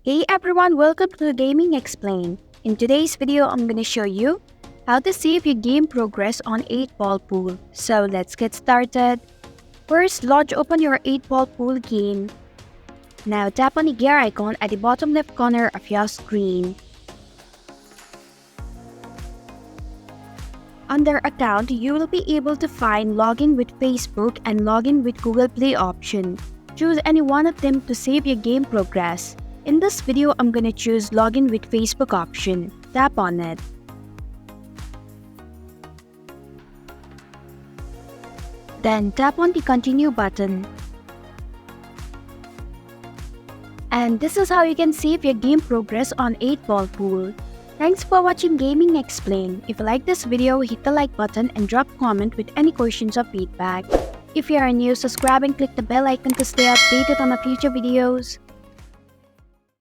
Hey everyone, welcome to Gaming Explained. In today's video, I'm gonna show you how to save your game progress on 8-ball pool. So let's get started. First, open your 8-ball pool game. Now tap on the gear icon at the bottom left corner of your screen. Under Account, you will be able to find Login with Facebook and Login with Google Play option. Choose any one of them to save your game progress. In this video, I'm gonna choose Login with Facebook option. Tap on it. Then tap on the Continue button. And this is how you can save your game progress on 8-ball pool. Thanks for watching Gaming Explained. If you like this video, hit the like button and drop a comment with any questions or feedback. If you are new, subscribe and click the bell icon to stay updated on our future videos.